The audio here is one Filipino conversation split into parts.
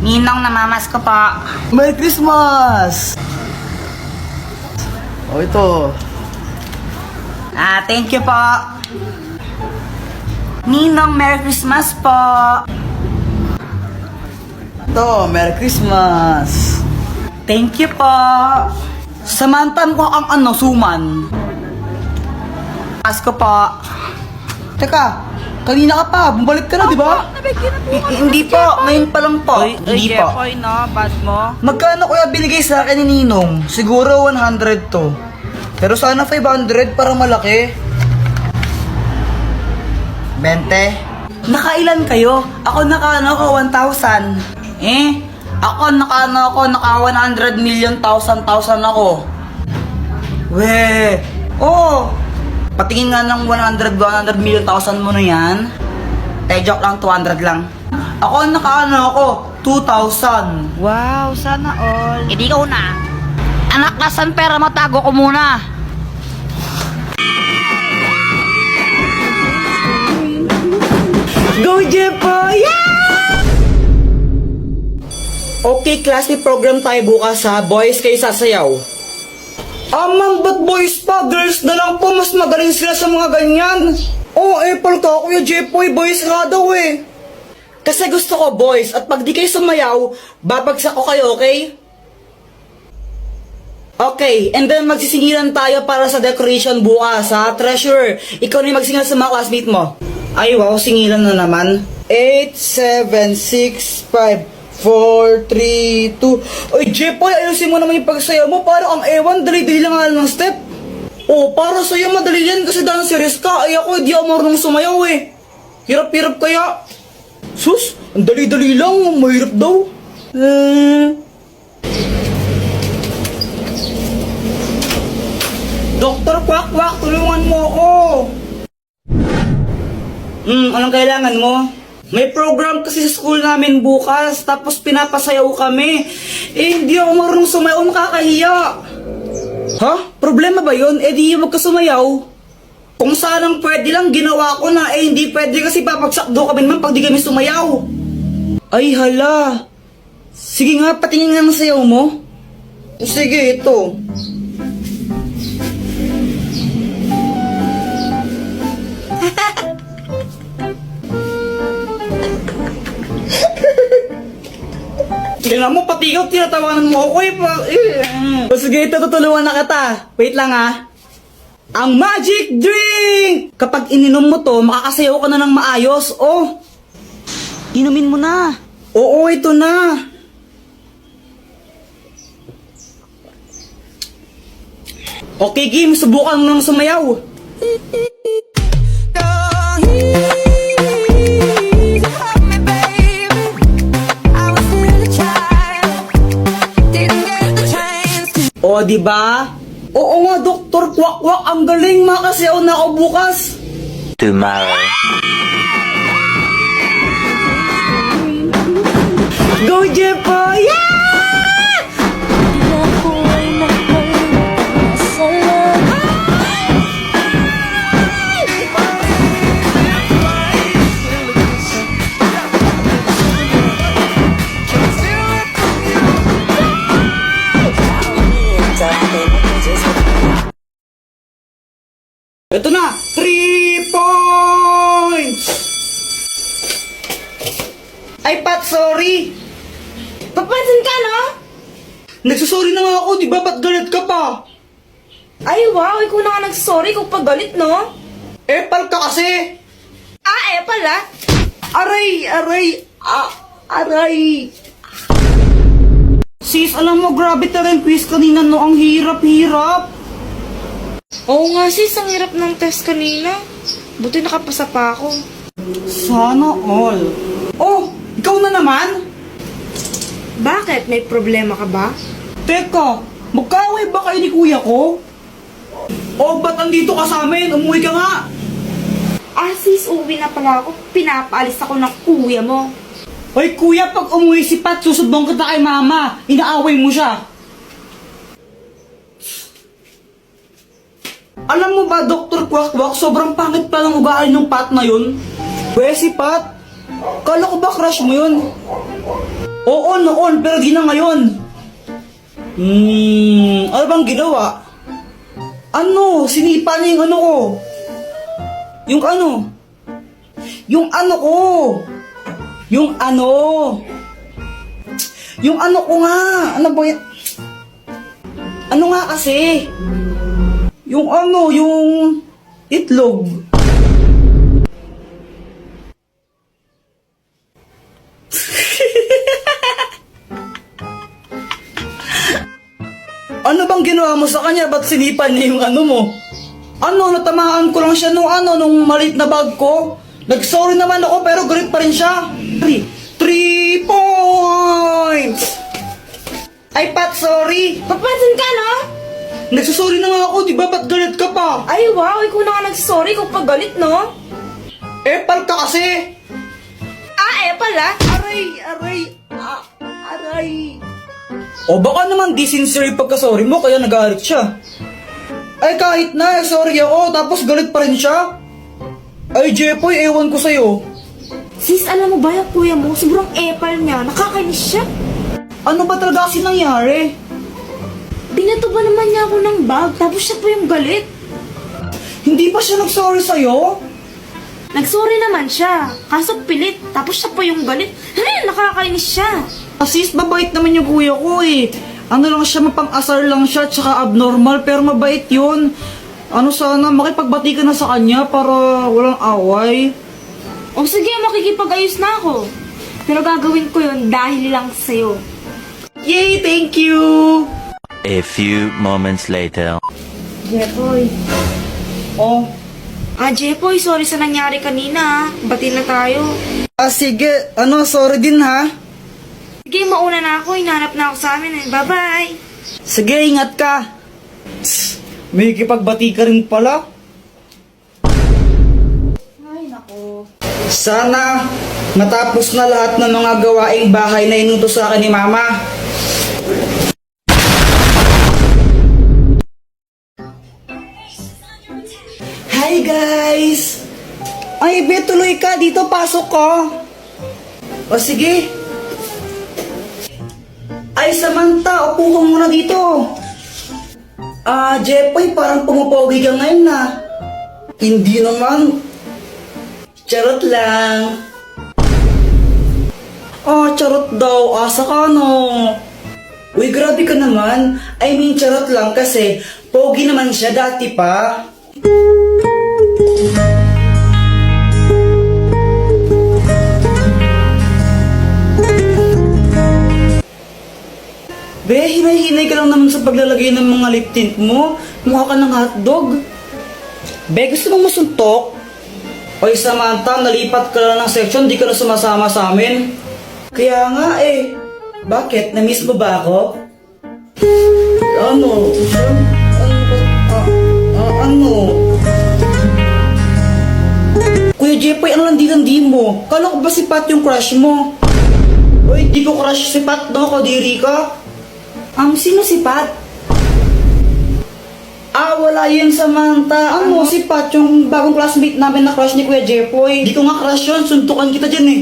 Ninong, namamas ko po. Merry Christmas! O ito. Thank you po. Ninong, Merry Christmas po. Ito, Merry Christmas! Thank you po. Samantan ko ang suman. Pasko po. Teka, kanina ka pa, bumalik ka na, di ba? Hindi po, ngayon pa lang po. Hindi po. Jepoy, no? Bad mo? Magkano kuya binigay sa akin ni Ninong? Siguro 100 to. Pero sana 500 para malaki. 20. Nakailan kayo? Ako naka 1,000. Ako naka 100 million thousand ako. We, Oh, patingin nga ng 100 million thousand mo na yan. Joke lang, 200 lang. Ako naka 2,000. Wow, sana all. Hindi ka una. Anak, nasan pera mo? Tago ko muna. go Jepoy! Yeah! Okay, class, may program tayo bukas ha. Boys, kayo sasayaw. Ma'am, ba't boys pa? Girls na lang po, mas magaling sila sa mga ganyan. Apple ka, Kuya Jepoy, boys nga daw eh. Kasi gusto ko boys, at pag di kayo sumayaw, babagsak ko kayo, okay? Okay, and then magsisingilan tayo para sa decoration bukas ha. Treasure, ikaw na yung magsingilan sa mga classmate mo. Ay wow, singilan na naman. 8, 7, 6, 5, 4, 3, 2. Ay, Jepoy, ayusin mo naman yung pagsayaw mo. Parang ang ewan, dali-dali lang nga ng step. Para sa'yo madali yan kasi dancerist ka. Ay ako, di ako marunong sumayaw eh. Hirap-hirap kaya. Sus, ang dali-dali lang. Mahirap daw. Doktor Kwak-Kwak, tulungan mo ako. Anong kailangan mo? May program kasi sa school namin bukas, tapos pinapasayaw kami. Hindi ako marunong sumayaw, nakakahiya. Ha? Problema ba yun? Di wag ka sumayaw. Kung sanang pwede lang, ginawa ko na. Hindi pwede kasi papagsak do kami naman pag di kami sumayaw. Ay hala. Sige nga, patingin nga ng sayaw mo. Sige, ito. Tingnan mo, pati ikaw, tinatawanan mo ako Sige, ito, tutulungan na kita. Wait lang ha. Ang magic drink! Kapag ininom mo to, makakasayaw ka na ng maayos. Inumin mo na. Oo, ito na. Okay, game, subukan mo ng sumayaw. Diba? Oo nga, Dr. Kwak-Kwak, ang galing, makasayaw na ako bukas. Tomorrow. Go, Jepoy! Yeah! Ito na! 3 points! Ay, Pat, sorry! Papansin ka, no? Nagsasorry na nga ako, di ba? Ba't galit ka pa? Ay, wow, ikaw na nga nagsasorry kung pagalit, no? Epal ka kasi! Pala. Aray! Aray! Sis, alam mo, grabe talent quiz kanina, no? Ang hirap! Oo nga, sis, ang hirap ng test kanina. Buti nakapasa pa ako. Sana all. Ikaw na naman? Bakit? May problema ka ba? Teka, magkaaway ba kayo ni kuya ko? Ba't andito ka sa amin? Umuwi ka nga! Sis, uuwi na pala ako. Pinapaalis ako ng kuya mo. Hoy kuya, pag umuwi si Pat, susubong kita kay mama. Inaaway mo siya. Alam mo ba, Dr. Kwak-Kwak, sobrang pangit palang ugali ng Pat na yun? Si Pat, Kala ko ba crush mo yun? Oo, noon, pero di na ngayon. Ano bang ginawa? Ano? Sinipa niya yung ano ko. Yung ano? Yung ano ko. Yung ano? Yung ano ko nga. Ano ba yan? Ano nga kasi? Yung ano, yung itlog. Ano bang ginawa mo sa kanya? Ba't sinipan niya yung ano mo? Ano, natamaan ko lang siya nung maliit na bag ko. Nag-sorry naman ako pero galit pa rin siya. 3 points! Ay, Pat, sorry. Papansin ka, no? Nagsasorry na nga ako, di ba? Ba't galit ka pa? Ay, wow, ikaw na nga nagsasorry kung pagalit, no? Epal ka kasi. Pala. Aray. O baka naman di sincere yung pagkasorry mo kaya nagalit siya. Ay kahit na, sorry ako, tapos galit pa rin siya. Ay Jepoy, ewan ko sa'yo. Sis, alam mo ba yung kuya mo? Sobrang epal niya. Nakakainis siya. Ano ba talaga kasi nangyari? Binato ba naman niya ako ng bag, tapos siya pa yung galit. Hindi pa siya nag-sorry sa'yo? Nagsorry naman siya, kaso pilit, tapos siya pa yung galit. Nakakainis siya. Sis, mabait naman yung kuya ko eh. Ano lang siya, mapang-asar lang siya, tsaka abnormal, pero mabait yun. Ano sana, makipagbati ka na sa kanya para walang away. O sige, makikipag-ayos na ako. Pero gagawin ko yun dahil lang sa'yo. Yay, thank you! A few moments later. Jepoy. Oh, Jepoy, sorry sa nangyari kanina. Bati na tayo. sige, sorry din ha. Sige, mauna na ako. Hinanap na ako sa amin. Bye-bye. Sige, ingat ka. May kipagbati ka rin pala. Ay, nako. Sana matapos na lahat ng mga gawaing bahay na inutos sa akin ni Mama. Hi guys! Ay, be, tuloy ka. Dito, pasok ko. O sige. Ay, Samantha, upo ka muna dito. Jepoy, parang pumupogi ka ngayon na. Hindi naman. Charot lang. Charot daw. Asa ka, no? Uy, grabe ka naman. I mean, charot lang kasi pogi naman siya dati pa. Be, hinay-hinay ka lang naman sa paglalagay ng mga lip tint mo. Mukha ka ng hotdog. Be, gusto mong masuntok? Oy, Samantha, nalipat ka lang ng section, di ka na sumasama sa amin. Kaya nga eh. Bakit? Na-miss mo ba ako? Ano? Ano? Kuya Jepoy, ano landi-landi mo? Kala ko ba si Pat yung crush mo? Uy, di ko crush si Pat, no? Kadiri ka. Sino si Pat? Wala yun, Samantha. Ano? Si Pat, yung bagong classmate namin na crush ni Kuya Jepoy. Di ko nga crush yun, suntukan kita dyan eh.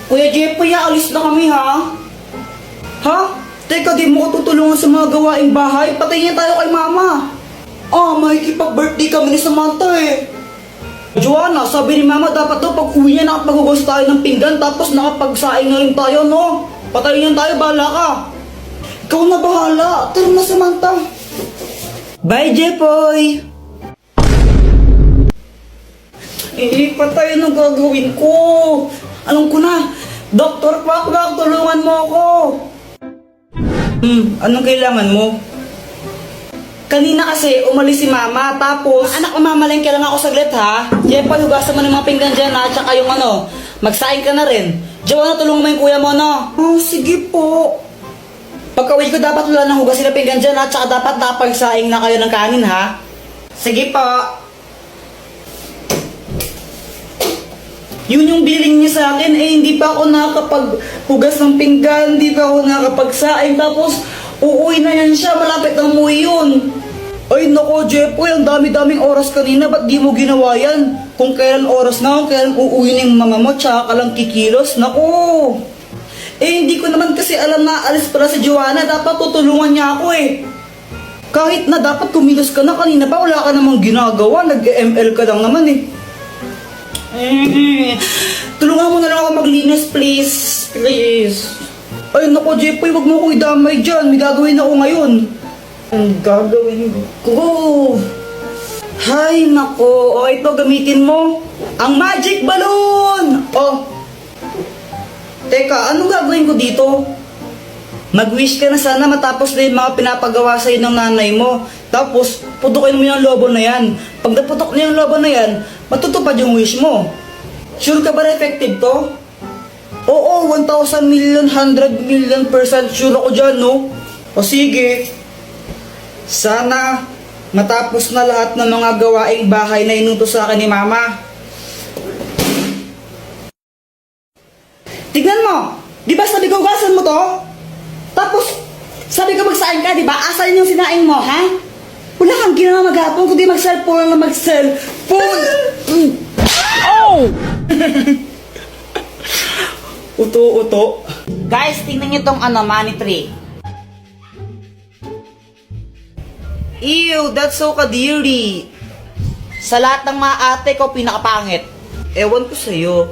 Kuya Jepoy, alis na kami ha? Ha? Teka, di mo ko tutulungan sa mga gawaing bahay? Patayin tayo kay Mama. Makikipag-birthday kami ni Samantha eh. Joanna, sabi ni Mama dapat daw pag uwi niya nakapaghugas tayo ng pinggan tapos nakapagsaing na rin tayo, no? Patayin tayo, bahala ka. Ikaw na bahala. Tara na, Samantha. Bye, Jepoy. Patay na gagawin ko. Alam ko na. Dr. Pakbak, tulungan mo ako. Anong kailangan mo? Kanina kasi umalis si Mama, tapos anak, umamalengke lang ako saglit ha. Jepoy, hugasan mo ng mga pinggan dyan ha, tsaka yung magsaing ka na rin. Joanna, tulungan mo yung kuya mo, no? Sige po. Pagka-uwi ko dapat wala nang hugasin na pinggan dyan ha, tsaka dapat napagsaing na kayo ng kanin ha. Sige po. Yun yung billing niya sa akin, hindi pa ako nakakapaghugas ng pinggan, hindi pa ako nakakapagsaing, tapos uuwi na yan siya, malapit na umuwi yun. Ay nako, Jepoy, ang dami-daming oras kanina, ba't di mo ginawa yan? Kung kailan oras na, kung kailan uuwi ng mama mo, tsaka ka lang kikilos, nako. Eh, hindi ko naman kasi alam na alis pala si Joanna, dapat tutulungan niya ako eh. Kahit na dapat kumilos ka na kanina pa, wala ka namang ginagawa, nag-ML ka lang naman eh. Tulungan mo na lang ako maglinis, please. Please. Ay nako, Jepoy, wag mo ko idamay dyan, may gagawin ako ngayon. Ang gagawin ko. Hay nako. O ito gamitin mo. Ang magic balloon. Oh. Teka, anong gagawin ko dito? Mag-wish ka na sana matapos na yung mga pinapagawa sa'yo ng nanay mo. Tapos, putukin mo yung lobo na yan. Pag naputok na yung lobo na yan, matutupad yung wish mo. Sure ka ba na effective to? Oo, 1,000 million, 100 million % sure ako dyan, no? O sige. Sana matapos na lahat ng mga gawaing bahay na inutos sa akin ni Mama. Tignan mo! Di ba sabi ko hugasan mo to? Tapos, sabi ko magsaing ka, di ba? Asan yung sinaing mo, ha? Wala kang ginawa maghapon, kundi mag-cellphone na mag-cellphone! Oh! Uto-uto. Guys, tingnan nyo tong money tree. Ew, that's so kadiri. Sa lahat ng mga ate ko, pinakapangit. Ewan ko sa'yo.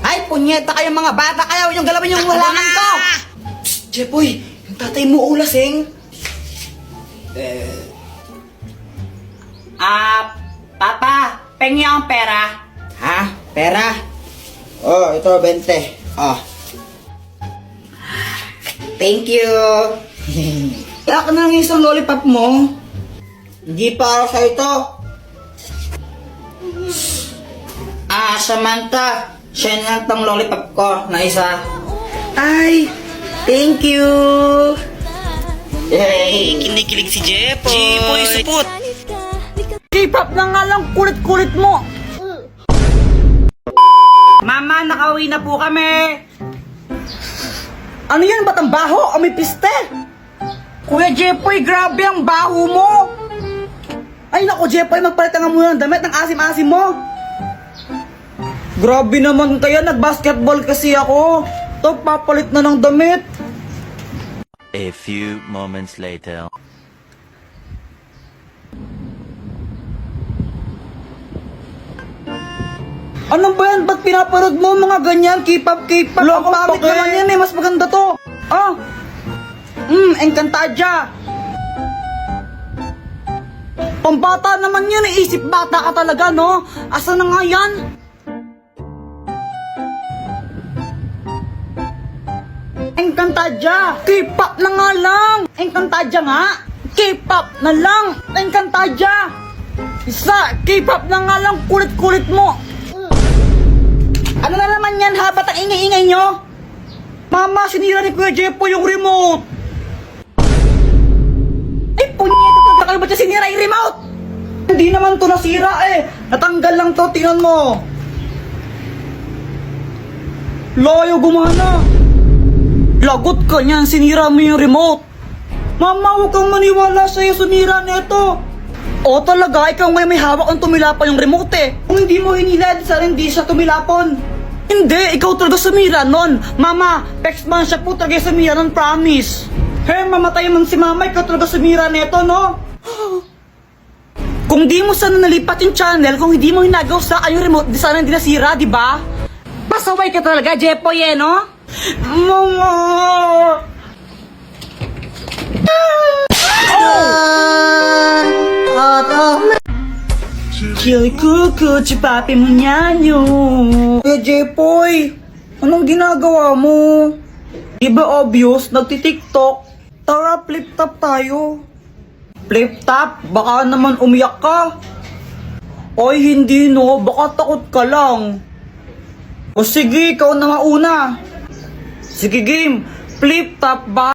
Ay, punyeta kayo mga bata, ayaw yung galawin yung halaman ko! Psst, Jepoy, yung tatay mo ulasing. Papa, pengi ang pera. Ha? Pera? Oh, ito, 20. Oh. Thank you. Kaya ka na ng isang lollipop mo. Hindi para sa ito. Samantha, siya na tong lollipop ko na isa. Ay, thank you. Yay, kinikilig si Jepoy. Jepoy, supot. K-pop na nga lang, kulit-kulit mo. Mama, nakauwi na po kami. Ano yan? Ba't ang baho? O may piste? Kuya Jepoy, grabe ang baho mo. Ay nako, Jepoy, magpalit ka nga muna ng damit ng asim-asim mo. Grabe naman kayo, nag-basketball kasi ako. To, papalit na ng damit. A few moments later. Ano ba yan? Ba't pinapanood mo mga ganyan? K-pop, K-pop. Ang pangit naman yan eh. Mas maganda to. Ah. Encantadia. Pambata naman yan eh. Isip bata ka talaga, no? Asa na nga yan? Encantadia. K-pop na nga lang. Encantadia nga. K-pop na lang. Encantadia. Isa, K-pop na nga lang. Kulit-kulit mo. Ano na naman yan ha? Ba't ang ingay-ingay nyo? Mama, sinira ni Kuya Jepo yung remote. Ay, punyeta talaga kayo. Ba't siya sinira yung remote? Hindi naman to nasira eh. Natanggal lang to, tingnan mo. Layo gumana. Lagot ka niyan, sinira mo yung remote. Mama, huwag kang maniwala sa'yo, sumira nito. O talaga, ikaw ngayon may hawak ang tumilapon yung remote eh. Kung hindi mo hinilad, sana hindi siya tumilapon. Hindi, ikaw talaga sumira nun. Mama, text man siya po talaga sumira nun, promise. Hey, mamatay man si mama, ikaw talaga sumira nito, no? Kung di mo sana nalipat yung channel, kung hindi mo hinagaw sa yung remote, di sana hindi nasira, di ba? Pasaway ka talaga, Jepoy, eh, no? Mama! Chili kuku, chupapi mo nyanyo. Kuya Jepoy, anong ginagawa mo? Di ba obvious, nagtitiktok? Tara, flip top tayo. Flip top? Baka naman umiyak ka. Oy, hindi no, baka takot ka lang. O sige, ikaw na mauna. Sige game, flip top ba?